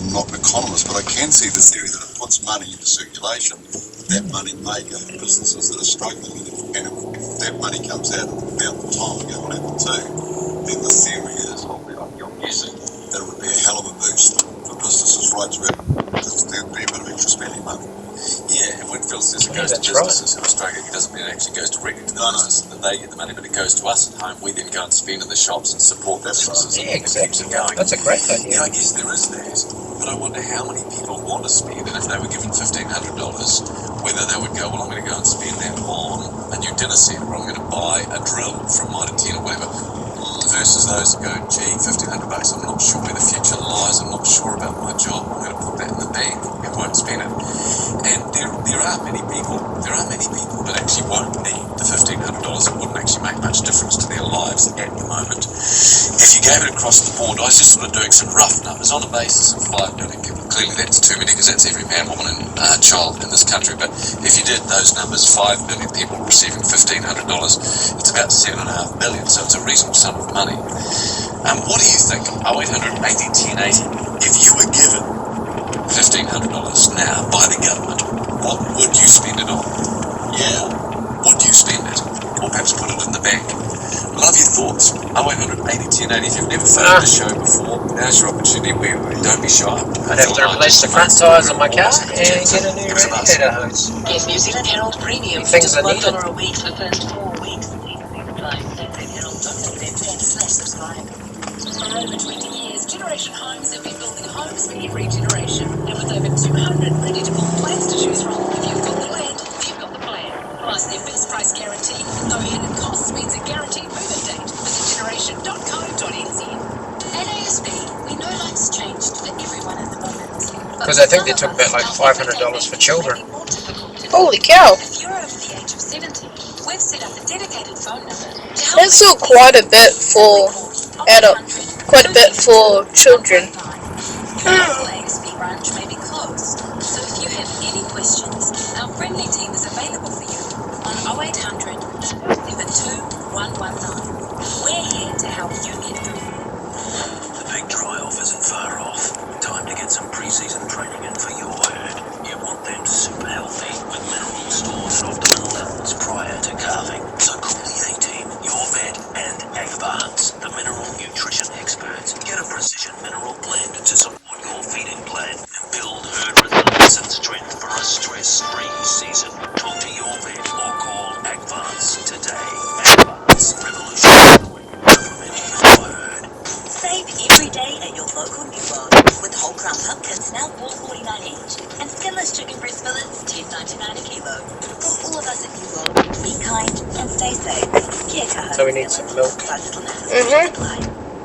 I'm not an economist, but I can see the theory that it puts money into circulation. That money may go to businesses that are struggling, and if that money comes out at about the time we go to level 2, then the theory is, I'm guessing, that it would be a hell of a boost for businesses right throughout, because there'd be a bit of extra spending money. Yeah, and Winfield says it goes to businesses in Australia. It doesn't mean it actually goes directly to the business that they get the money, but it goes to us at home. We then go and spend in the shops and support businesses. Yeah, exactly. It keeps it going. That's a great idea. Yeah, I guess there is that. But I wonder how many people want to spend, and if they were given $1,500, whether they would go, well, I'm going to go and spend that on a new dinner set, or I'm going to buy a drill from Mitre 10 or whatever, versus those that go, gee, $1,500, I'm not sure where the future lies, I'm not sure about my job, I'm going to put that in the bank and won't spend it. And there are many people that actually won't need the $1,500. It wouldn't actually make much difference to their lives at the moment. If you gave it across the board, I was just sort of doing some rough numbers on a basis of 5 million people. Clearly that's too many, because that's every man, woman and child in this country. But if you did those numbers, 5 million people receiving $1,500, it's about $7.5 billion, so it's a reasonable sum of money. What do you think? 0800 80 10 80. If you were given $1,500 now by the government, what would you spend it on? Yeah, would you spend it? Or perhaps put it in the bank? Love your thoughts. 0800 80 10 80. If you've never phoned the show before, now's your opportunity. Don't be shy. I'd have to replace the front tyres on my car and get a new radiator hose. Get New Zealand Herald Premium for just $1 a week for the first 4 weeks. NZherald.co.nz/subscribe. For over 20 years, Generation Homes have been building homes for every generation. And with over 200 ready-to-build plans to choose from, if you've got the land, you've got the plan. Plus, their fixed price guarantee with no hidden costs means a guaranteed move-in date. Visit generation.co.nz. At ASB, we know life's changed for everyone at the moment. Because I think they took about like $500 for children. Holy cow. If you're over the age of 70, we've set up a dedicated phone number to help. That's still quite a bit for children. Local ASB branch may be closed, so if you have any questions, our friendly team is available for you on 0800 22119. We're here to help you get through. The big dry-off isn't far off. Time to get some pre-season training in for your herd. You want them super healthy with mineral stored at optimal levels prior to calving. So call the A-Team, your vet, and Agbarns, the mineral nutrition experts. Get a precision mineral blend to support your feeding plan and build herd resilience and strength for a stress-free season. Talk to your vet or call Agbarns today. Agbarns, revolutionary implementing your herd. Save every day at your local New World with whole ground pumpkins now $4.49 each and skinless chicken breast fillets $10.99 a kilo. For all of us at New World, be kind and stay safe. Kia kaha. So we need some milk.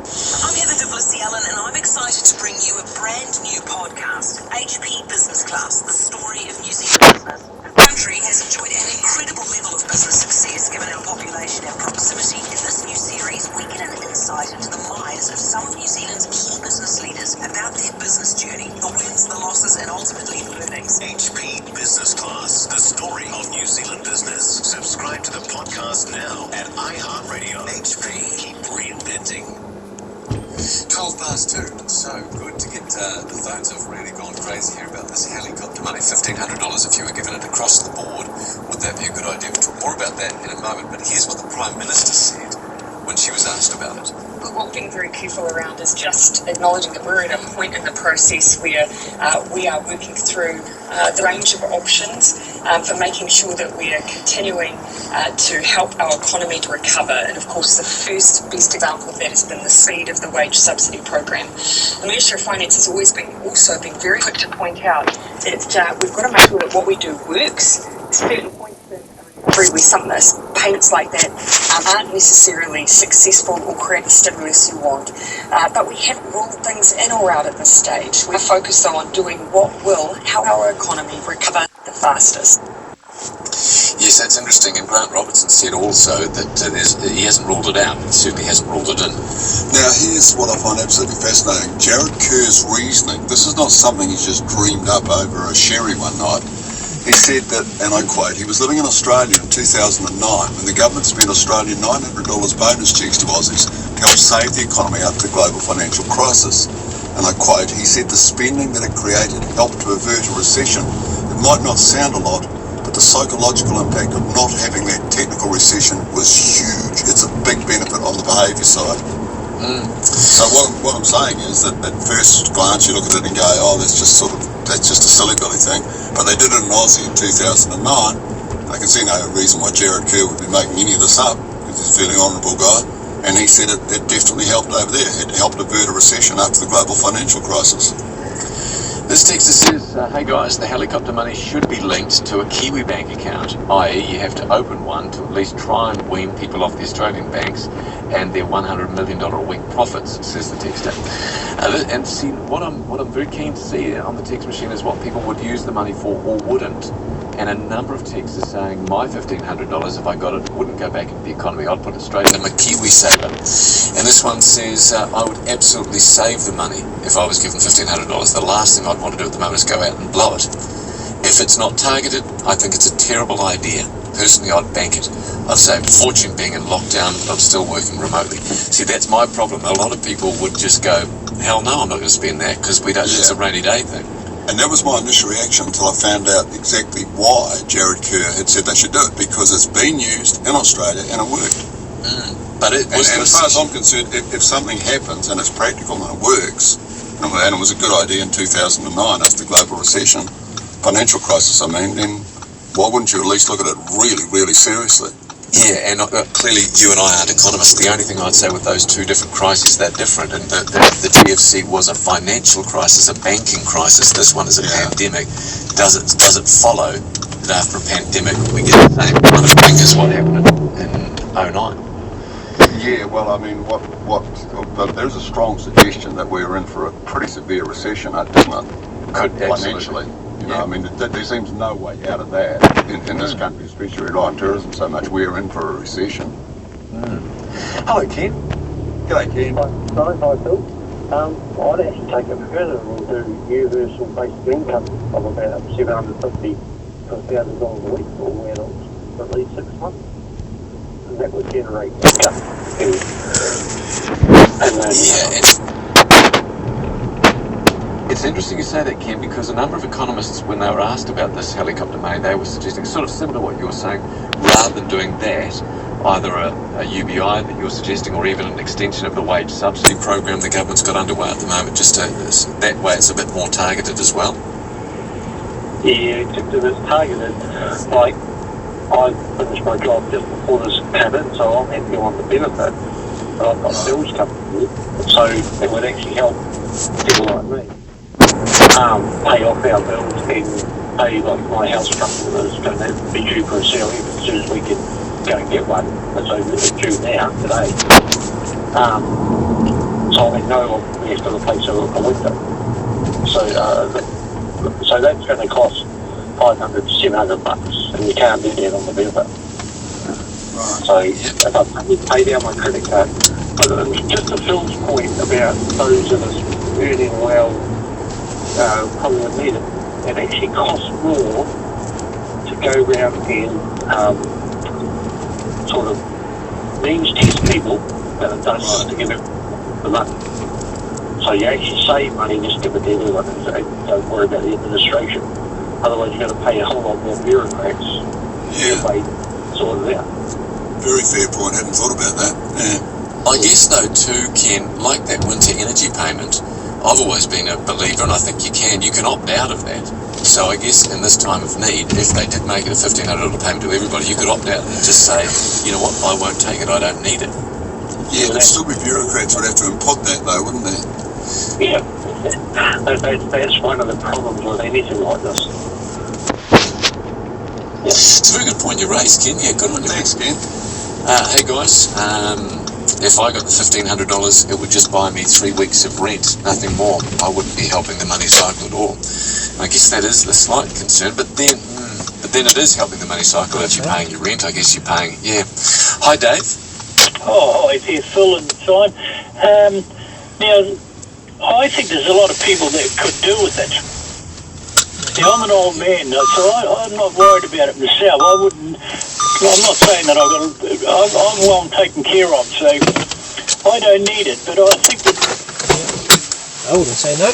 I'm Heather Duplessis-Allen and I'm excited to bring you a brand new podcast, HP Business Class, the story of New Zealand business. The country has enjoyed an incredible level of business success given our population and proximity. In this new series, we get an insight into the minds of some of New Zealand's key business leaders about their business journey, the wins, the losses, and ultimately the learnings. HP Business Class, the story of New Zealand business. Subscribe to the podcast now at iHeartRadio. HP, keep reinventing. 2:12. So good to get the phones have really gone crazy here about this helicopter money. $1,500 if you were given it across the board. Would that be a good idea? We'll talk more about that in a moment. But here's what the Prime Minister said when she was asked about it. But what we're being very careful around is just acknowledging that we're at a point in the process where we are working through the range of options for making sure that we are continuing to help our economy to recover. And of course, the first best example of that has been the speed of the wage subsidy program. The Minister of Finance has always been very quick to point out that we've got to make sure that what we do works. Certain points in recovery where some payments like that aren't necessarily successful or create the stimulus you want. But we haven't ruled things in or out at this stage. We're focused on doing what will help our economy recover the fastest. Yes, that's interesting. And Grant Robertson said also that he hasn't ruled it out. He certainly hasn't ruled it in. Now, here's what I find absolutely fascinating. Jared Kerr's reasoning, this is not something he's just dreamed up over a sherry one night. He said that, and I quote, he was living in Australia in 2009 when the government spent Australian $900 bonus checks to Aussies to help save the economy after the global financial crisis. and I quote, he said the spending that it created helped to avert a recession. It might not sound a lot, but the psychological impact of not having that technical recession was huge. It's a big benefit on the behaviour side. So what I'm saying is that at first glance you look at it and go, oh, that's just a silly billy thing. But they did it in Aussie in 2009. I can see no reason why Jared Kerr would be making any of this up, because he's a fairly honourable guy. And he said it definitely helped over there. It helped avert a recession after the global financial crisis. This texter says, hey guys, the helicopter money should be linked to a Kiwi bank account, i.e. you have to open one to at least try and wean people off the Australian banks and their $100 million a week profits, says the texter. And see, what I'm very keen to see on the text machine is what people would use the money for or wouldn't. And a number of texts are saying my $1,500, if I got it, wouldn't go back into the economy. I'd put it straight in my Kiwi saver. And this one says, I would absolutely save the money if I was given $1,500. The last thing I'd want to do at the moment is go out and blow it. If it's not targeted, I think it's a terrible idea. Personally, I'd bank it. I've saved a fortune being in lockdown, but I'm still working remotely. See, that's my problem. A lot of people would just go, hell no, I'm not going to spend that because it's a rainy day thing. And that was my initial reaction until I found out exactly why Jared Kerr had said they should do it, because it's been used in Australia and it worked. But it was and as far as I'm concerned, if something happens and it's practical and it works, and it was a good idea in 2009 after the global recession, financial crisis, I mean, then why wouldn't you at least look at it really, really seriously? Yeah, and clearly you and I aren't economists. The only thing I'd say with those two different crises, they're different. And the GFC was a financial crisis, a banking crisis. This one is a pandemic. Does it follow that after a pandemic we get the same kind of thing as what happened in 2009? Yeah, well, I mean, but there's a strong suggestion that we're in for a pretty severe recession, isn't it? Financially. You know, I mean, there seems no way out of that in this country, especially rely on tourism so much. We're in for a recession. Hello, Ken. G'day, Ken. Hi, Phil. I'd actually take it further and do universal basic income of about $750 to $1,000 a week for adults for at least 6 months. And that would generate income. It's interesting you say that, Ken, because a number of economists, when they were asked about this helicopter money, they were suggesting, sort of similar to what you're saying, rather than doing that, either a UBI that you're suggesting or even an extension of the wage subsidy program the government's got underway at the moment, just that way it's a bit more targeted as well. Yeah, except if it's targeted, like, I finished my job just before this came in, so I'm happy on the benefit, but I've got bills coming in, so it would actually help people like me. Pay off our bills and pay, like, my house company is going to be due for a sale as soon as we can go and get one. It's due now, today. So I know we have to replace a window. So that's going to cost $500 to $700, and you can't do that on the benefit. So if I pay down my credit card, but just to Phil's point about those of us earning well, probably would need it. It actually costs more to go around and sort of means test people than it does to give it the money. So you actually save money, just give it to everyone and don't worry about the administration. Otherwise you're going to pay a whole lot more bureaucrats to pay sort it out. Very fair point, hadn't thought about that. I guess though too, Ken, like that winter energy payment, I've always been a believer, and I think you can opt out of that. So I guess in this time of need, if they did make it a $1,500 payment to everybody, you could opt out and just say, you know what, I won't take it, I don't need it. Yeah, there'd still be bureaucrats would have to input that though, wouldn't they? Yeah, that's one of the problems with anything like this. Yeah. It's a very good point you raised, Ken. Yeah, good on you. Thanks, Ken. Hey guys, if I got the $1,500, it would just buy me 3 weeks of rent, nothing more. I wouldn't be helping the money cycle at all. I guess that is the slight concern, but then it is helping the money cycle if you're paying your rent. I guess you're paying, yeah. Hi, Dave. Oh, hi there, Phil and Simon. Now, I think there's a lot of people that could do with it. See, I'm an old man, so I'm not worried about it myself. I'm not saying that I'm well taken care of, so I don't need it. But I think that I wouldn't say no.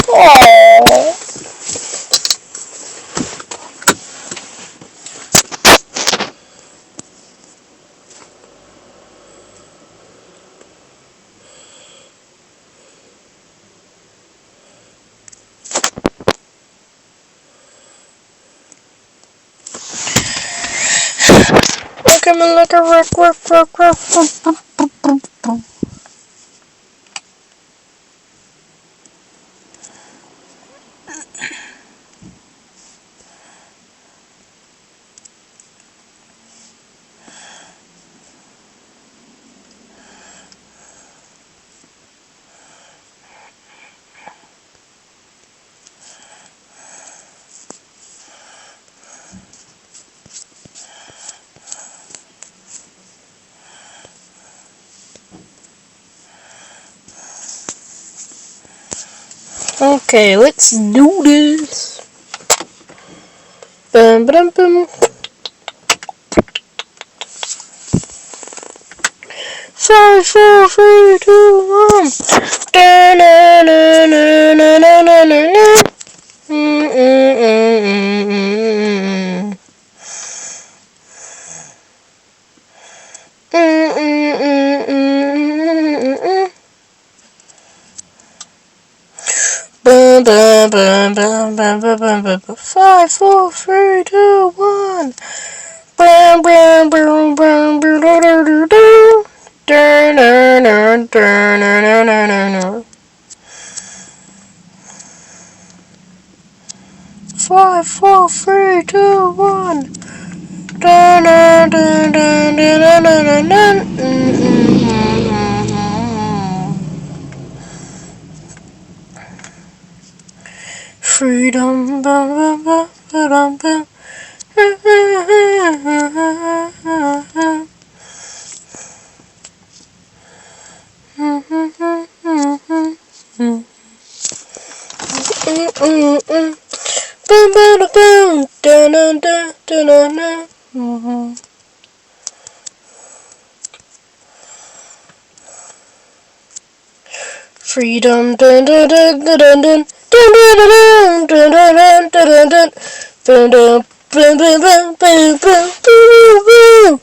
Aww. Look at me like a rock. Okay, let's do this. Bum, bum, bum. 5, 4, 3, 2, 1. Bum, bum, bum, bum, bum, bum, bum, bum. 5, 4, 3, 2, 1. Bum, bum, bum, bum, bum, do, do, do. 5, 4, 3, 2, 1. Freedom, bum, bum, bum, bum, bum. Freedom, dun dun dun dun dun dun dun dun dun dun dun dun dun dun dun bum bum bum bum bum bum.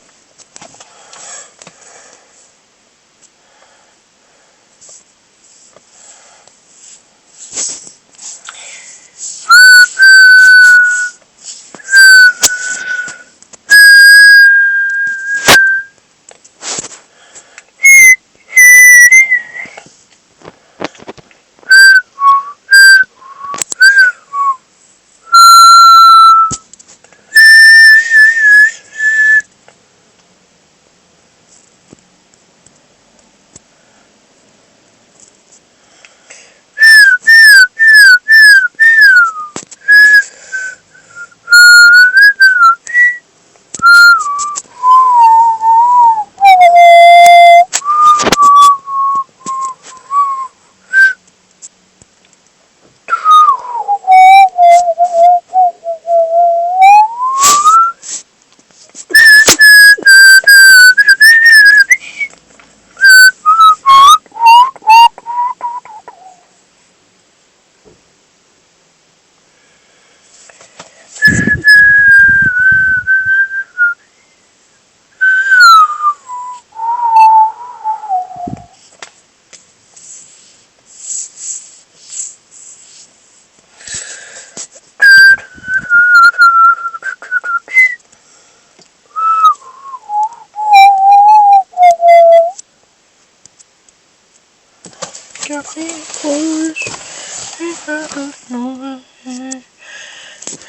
Got me close.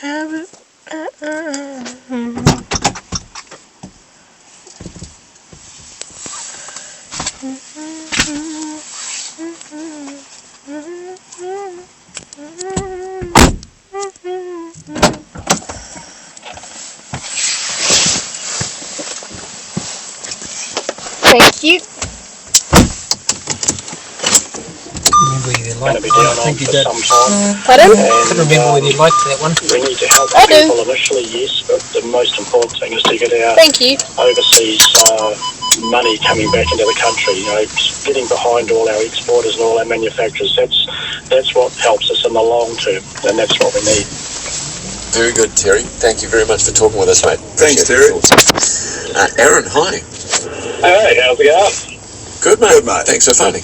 Have it. Thank you. Remember whether you liked Going to be that one. down I on think you for did. some time. Pardon? I couldn't remember whether you liked that one. We need to help I do. people initially, yes, but the most important thing is to get our Thank you. overseas money coming back into the country. You know, getting behind all our exporters and all our manufacturers. That's what helps us in the long term, and that's what we need. Very good, Terry. Thank you very much for talking with us, mate. Thanks, Appreciate Terry. your thoughts. Aaron, hi. Hey, how's it going? Good, mate. Good, mate. Thanks for phoning.